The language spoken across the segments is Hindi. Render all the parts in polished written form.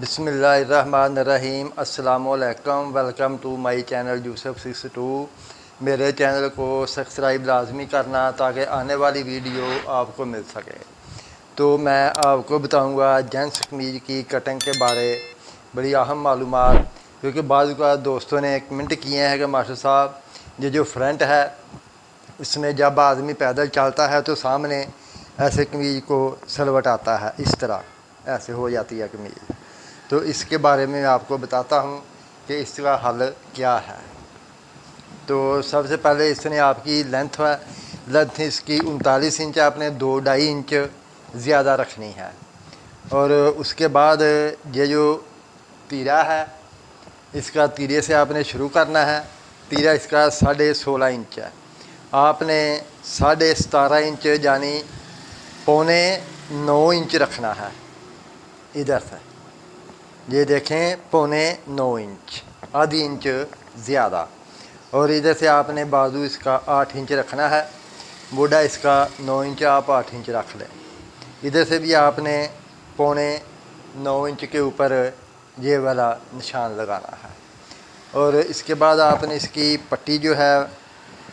बिस्मिल्लाहिर्रहमानिर्रहीम अस्सलामुअलैकुम। Welcome to my channel Yusuf 62। मेरे चैनल को सब्सक्राइब लाजमी करना ताकि आने वाली वीडियो आपको मिल सके। तो मैं आपको बताऊंगा जेंट्स कमीज की कटिंग के बारे बड़ी अहम मालूमात, क्योंकि बाद का दोस्तों ने कमेंट किए हैं कि मास्टर साहब ये जो फ्रंट है इसमें जब आदमी पैदल चलता है तो सामने ऐसे कमीज को सलवट आता है, इस तरह ऐसे हो जाती है कमीज। तो इसके बारे में मैं आपको बताता हूँ कि इसका हल क्या है। तो सबसे पहले इसने आपकी लेंथ इसकी 39 इंच, आपने 2-2.5 इंच ज़्यादा रखनी है। और उसके बाद ये जो तीरा है इसका तीरे से आपने शुरू करना है। तीरा इसका 16.5 इंच है, आपने 17.5 इंच यानी 8.25 इंच रखना है इधर से। ये देखें 8.25 इंच, आधी इंच ज़्यादा। और इधर से आपने बाजू इसका 8 इंच रखना है, बूढ़ा इसका 9 इंच, आप 8 इंच रख लें। इधर से भी आपने 8.25 इंच के ऊपर ये वाला निशान लगाना है। और इसके बाद आपने इसकी पट्टी जो है,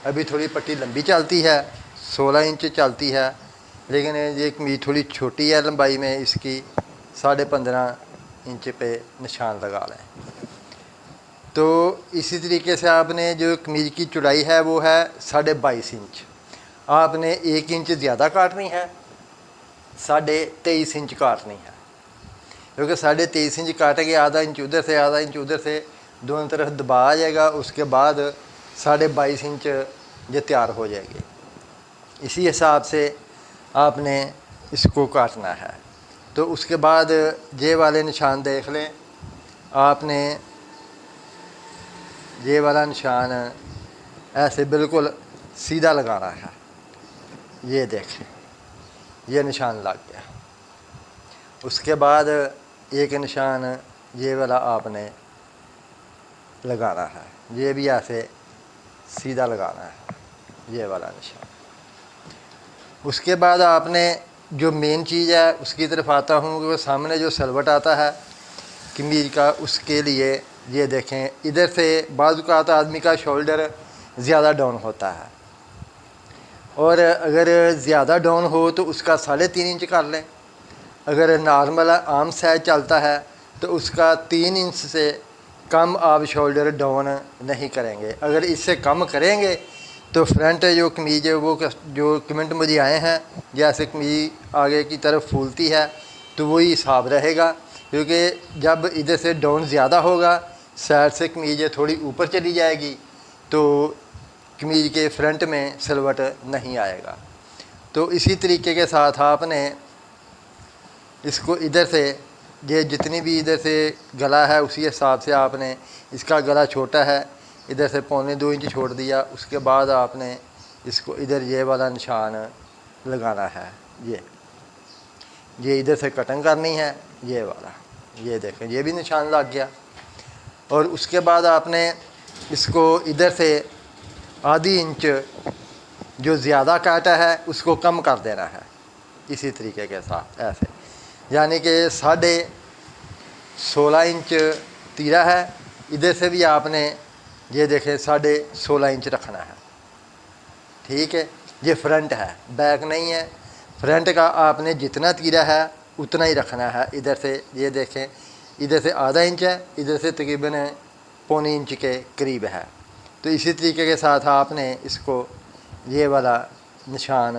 अभी थोड़ी पट्टी लंबी चलती है, 16 इंच चलती है, लेकिन ये कमीज थोड़ी छोटी है लंबाई में, इसकी 15.5 इंच पे निशान लगा लें। तो इसी तरीके से आपने जो कमीज की चौड़ाई है वो है 22.5 इंच, आपने 1 इंच ज़्यादा काटनी है, 23.5 इंच काटनी है। क्योंकि 23.5 इंच काटेंगे, आधा इंच उधर से आधा इंच उधर से, दोनों तरफ दबा आ जाएगा। उसके बाद 22.5 इंच ये तैयार हो जाएगी। इसी हिसाब से आपने इसको काटना है। तो उसके बाद ये वाले निशान देख लें, आपने ये वाला निशान ऐसे बिल्कुल सीधा लगाना है। ये देखें, ये निशान लग गया। उसके बाद एक निशान ये वाला आपने लगाना है, ये भी ऐसे सीधा लगाना है, ये वाला निशान। उसके बाद आपने जो मेन चीज़ है उसकी तरफ आता हूँ कि वो सामने जो सलवट आता है कमीज का, उसके लिए ये देखें इधर से बाजू का आता आदमी का शोल्डर ज़्यादा डाउन होता है, और अगर ज़्यादा डाउन हो तो उसका 3.5 इंच कर लें। अगर नॉर्मल आम साइज चलता है तो उसका 3 इंच से कम आप शोल्डर डाउन नहीं करेंगे। अगर इससे कम करेंगे तो फ्रंट जो कमीज है वो जो कमेंट मुझे आए हैं, जैसे कमीज आगे की तरफ फूलती है तो वही हिसाब रहेगा। क्योंकि जब इधर से डाउन ज़्यादा होगा, साइड से कमीज थोड़ी ऊपर चली जाएगी तो कमीज के फ्रंट में सलवट नहीं आएगा। तो इसी तरीके के साथ आपने इसको इधर से, ये जितनी भी इधर से गला है उसी हिसाब से आपने, इसका गला छोटा है, इधर से 2.25 इंच छोड़ दिया। उसके बाद आपने इसको इधर ये वाला निशान लगाना है। ये इधर से कटिंग करनी है, ये वाला, ये देखें ये भी निशान लग गया। और उसके बाद आपने इसको इधर से आधी इंच जो ज़्यादा काटा है उसको कम कर देना है, इसी तरीके के साथ ऐसे, यानी कि 16.5 इंच तीरा है। इधर से भी आपने ये देखें 16.5 इंच रखना है, ठीक है। ये फ्रंट है, बैक नहीं है। फ्रंट का आपने जितना तीरा है उतना ही रखना है। इधर से ये देखें, इधर से आधा इंच है, इधर से तकरीबन 1.25 इंच के करीब है। तो इसी तरीके के साथ आपने इसको ये वाला निशान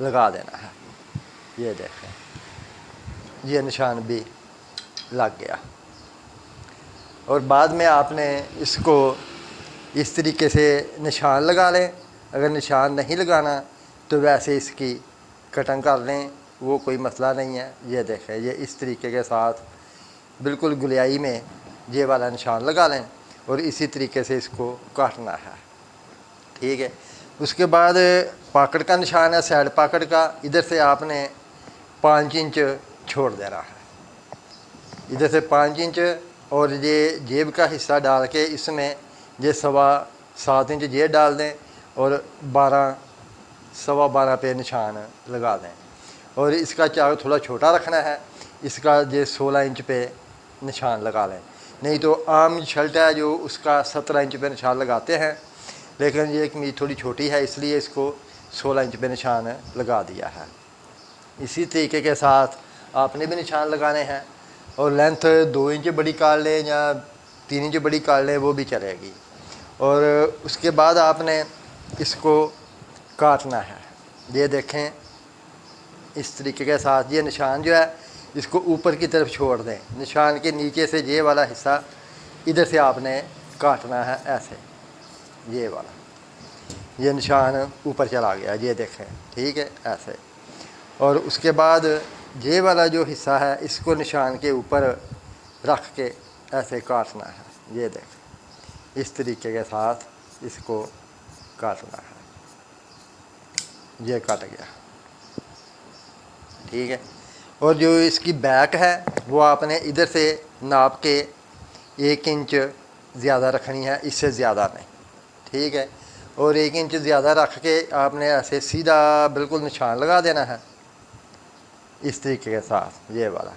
लगा देना है। ये देखें, ये निशान भी लग गया। और बाद में आपने इसको इस तरीके से निशान लगा लें। अगर निशान नहीं लगाना तो वैसे इसकी कटिंग कर लें, वो कोई मसला नहीं है। ये देखें, ये इस तरीके के साथ बिल्कुल गुलियाई में ये वाला निशान लगा लें और इसी तरीके से इसको काटना है, ठीक है। उसके बाद पॉकेट का निशान है, साइड पॉकेट का। इधर से आपने 5 इंच छोड़ देना है, इधर से 5 इंच। और ये जेब का हिस्सा डाल के इसमें ये 7.25 इंच जेब डाल दें और 12-12.25 पे निशान लगा दें। और इसका चाक थोड़ा छोटा रखना है, इसका ये 16 इंच पे निशान लगा लें। नहीं तो आम शर्ट है जो उसका 17 इंच पे निशान लगाते हैं, लेकिन ये कमीज़ थोड़ी छोटी है इसलिए इसको 16 इंच पे निशान लगा दिया है। इसी तरीके के साथ आपने भी निशान लगाने हैं, और लेंथ 2 इंच बड़ी काट लें या 3 इंच बड़ी काट लें वो भी चलेगी। और उसके बाद आपने इसको काटना है। ये देखें इस तरीके के साथ ये निशान जो है इसको ऊपर की तरफ छोड़ दें। निशान के नीचे से ये वाला हिस्सा इधर से आपने काटना है ऐसे, ये वाला, ये निशान ऊपर चला गया, ये देखें, ठीक है, ऐसे। और उसके बाद ये वाला जो हिस्सा है इसको निशान के ऊपर रख के ऐसे काटना है। ये देखें इस तरीके के साथ इसको काटना है। ये कट गया, ठीक है। और जो इसकी बैक है वो आपने इधर से नाप के 1 इंच ज़्यादा रखनी है, इससे ज़्यादा नहीं, ठीक है। और 1 इंच ज़्यादा रख के आपने ऐसे सीधा बिल्कुल निशान लगा देना है इस तरीके के साथ, ये वाला,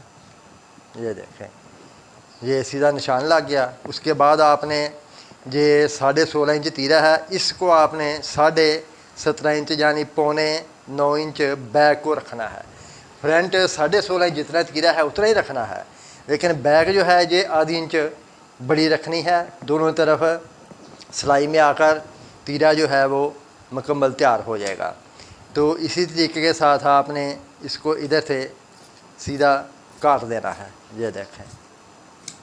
ये देखें, ये सीधा निशान लग गया। उसके बाद आपने ये 16.5 इंच तीरा है, इसको आपने 17.5 इंच यानी 8.25 इंच बैक को रखना है। फ्रंट 16.5 इंच जितना तीरा है उतना ही रखना है, लेकिन बैक जो है ये आधी इंच बड़ी रखनी है। दोनों तरफ सिलाई में आकर तीरा जो है वो मुकम्मल तैयार हो जाएगा। तो इसी तरीके के साथ आपने इसको इधर से सीधा काट देना है। ये देखें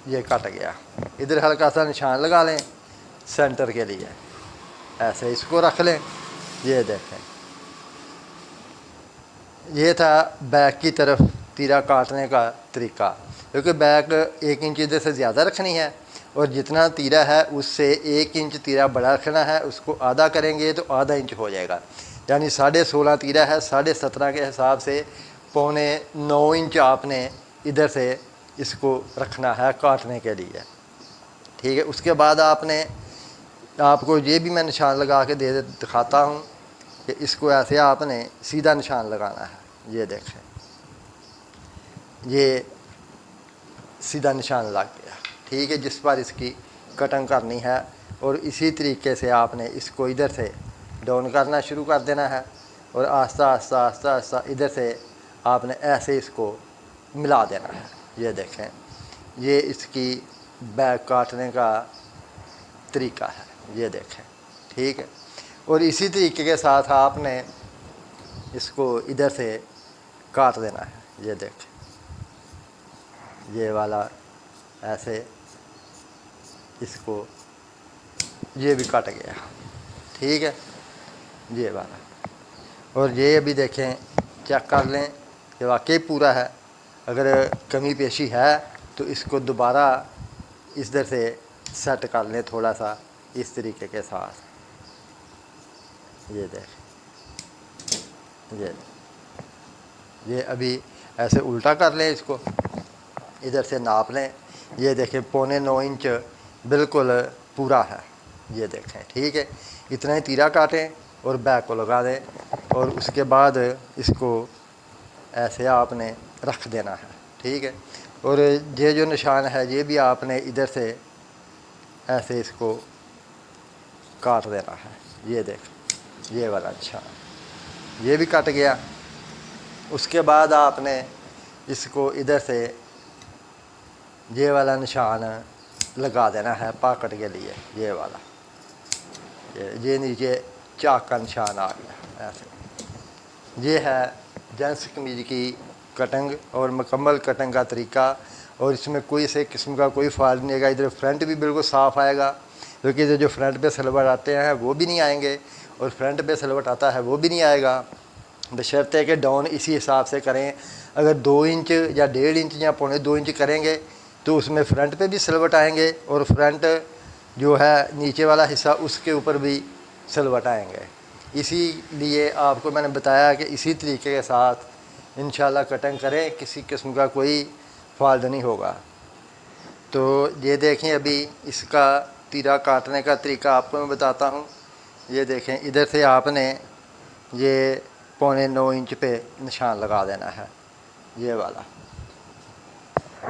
ये कट गया। इधर हल्का सा निशान लगा लें सेंटर के लिए, ऐसे इसको रख लें। ये देखें ये था बैक की तरफ तीरा काटने का तरीका, क्योंकि बैक 1 इंच इधर से ज़्यादा रखनी है और जितना तीरा है उससे 1 इंच तीरा बड़ा रखना है। उसको आधा करेंगे तो आधा इंच हो जाएगा, यानी 16.5 तीरा है, 17.5 के हिसाब से 8.25 इंच आपने इधर से इसको रखना है काटने के लिए, ठीक है। उसके बाद आपको ये भी मैं निशान लगा के दिखाता हूँ कि इसको ऐसे आपने सीधा निशान लगाना है। ये देखें ये सीधा निशान लग गया, ठीक है, जिस पर इसकी कटिंग करनी है। और इसी तरीके से आपने इसको इधर से डाउन करना शुरू कर देना है और आस्ता आस्ता आस्ता आस्ता इधर से आपने ऐसे इसको मिला देना है। ये देखें ये इसकी बैक काटने का तरीका है, ये देखें, ठीक है। और इसी तरीके के साथ आपने इसको इधर से काट देना है। ये देखें ये वाला ऐसे इसको, ये भी कट गया, ठीक है, ये वाला। और ये भी देखें चेक कर लें कि वाकई पूरा है। अगर कमी पेशी है तो इसको दोबारा इधर से सेट कर लें थोड़ा सा इस तरीके के साथ। ये देख ये अभी ऐसे उल्टा कर लें, इसको इधर से नाप लें। ये देखें 8.25 इंच बिल्कुल पूरा है। ये देखें, ठीक है, इतना ही तीरा काटें और बैक को लगा दें और उसके बाद इसको ऐसे आपने रख देना है, ठीक है। और ये जो निशान है ये भी आपने इधर से ऐसे इसको काट देना है। ये देख ये वाला निशान ये भी कट गया। उसके बाद आपने इसको इधर से ये वाला निशान लगा देना है पॉकेट के लिए। ये वाला ये नीचे चाक का निशान आ गया ऐसे। ये है जेंट्स कमीज की कटिंग और मुकम्मल कटिंग का तरीका। और इसमें कोई से किस्म का कोई फॉल्ट नहीं आएगा। इधर फ्रंट भी बिल्कुल साफ़ आएगा, क्योंकि इधर जो फ्रंट पे सलवट आते हैं वो भी नहीं आएंगे और फ्रंट पे सलवट आता है वो भी नहीं आएगा। बशर्ते कि डाउन इसी हिसाब से करें। अगर 2 इंच या 1.5 इंच या 2.25 इंच करेंगे तो उसमें फ्रंट पे भी सलवट आएंगे और फ्रंट जो है नीचे वाला हिस्सा उसके ऊपर भी सलवट आएंगे। इसीलिए आपको मैंने बताया कि इसी तरीके के साथ इंशाल्लाह कटिंग करें, किसी किस्म का कोई फॉल्ट नहीं होगा। तो ये देखें अभी इसका तीरा काटने का तरीका आपको मैं बताता हूँ। ये देखें इधर से आपने ये 8.25 इंच पे निशान लगा देना है। ये वाला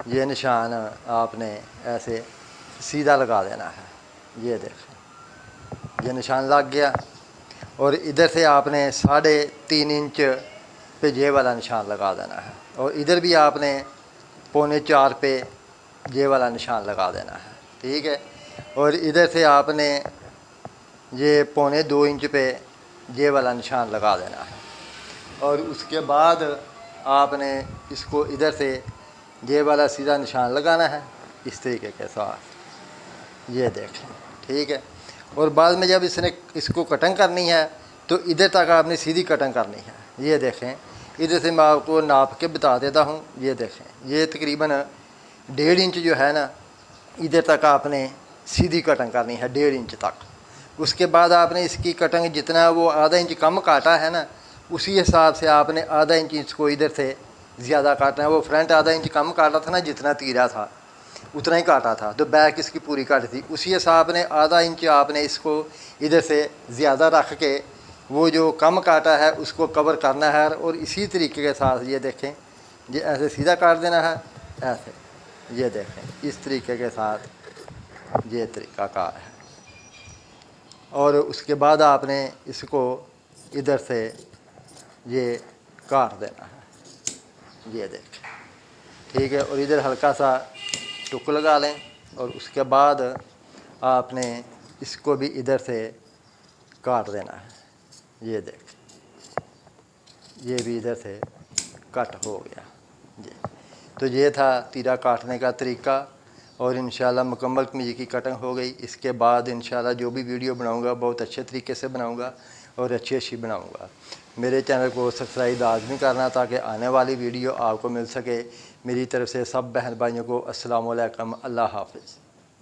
ये निशान आपने ऐसे सीधा लगा देना है। ये देखें, ये निशान लग गया। और इधर से आपने 3.5 इंच पे ये वाला निशान लगा देना है, और इधर भी आपने 3.25 पे ये वाला निशान लगा देना है। ठीक है। और इधर से आपने ये 2.25 इंच पे ये वाला निशान लगा देना है। और उसके बाद आपने इसको इधर से ये वाला सीधा निशान लगाना है इस तरीके के साथ। ये देखें। ठीक है। और बाद में जब इसको कटिंग करनी है तो इधर तक आपने सीधी कटिंग करनी है। ये देखें, इधर से मैं आपको नाप के बता देता हूँ। ये देखें, ये तकरीबन 1.5 इंच जो है ना, इधर तक आपने सीधी कटिंग करनी है, 1.5 इंच तक। उसके बाद आपने इसकी कटिंग जितना वो आधा इंच कम काटा है ना, उसी हिसाब से आपने आधा इंच इसको इधर से ज़्यादा काटना है। वो फ्रंट आधा इंच कम काटा था ना, जितना तीरा था उतना ही काटा था, तो बैक इसकी पूरी काटी थी। उसी हिसाब ने आधा इंच आपने इसको इधर से ज़्यादा रख के वो जो कम काटा है उसको कवर करना है। और इसी तरीके के साथ ये देखें, ये ऐसे सीधा काट देना है, ऐसे। ये देखें, इस तरीके के साथ ये तरीक़ाकार है। और उसके बाद आपने इसको इधर से ये काट देना है। ये देखें। ठीक है। और इधर हल्का सा टुक लगा लें। और उसके बाद आपने इसको भी इधर से काट देना है। ये देखें, ये भी इधर से कट हो गया। जी, तो ये था तीरा काटने का तरीका। और इंशाल्लाह मुकम्मल कमीज़ की कटिंग हो गई। इसके बाद इंशाल्लाह जो भी वीडियो बनाऊंगा बहुत अच्छे तरीके से बनाऊंगा और अच्छी बनाऊंगा। मेरे चैनल को सब्सक्राइब लाजमी करना ताकि आने वाली वीडियो आपको मिल सके। मेरी तरफ से सब बहन भाइयों को अस्सलाम वालेकुम, अल्लाह हाफ़िज़।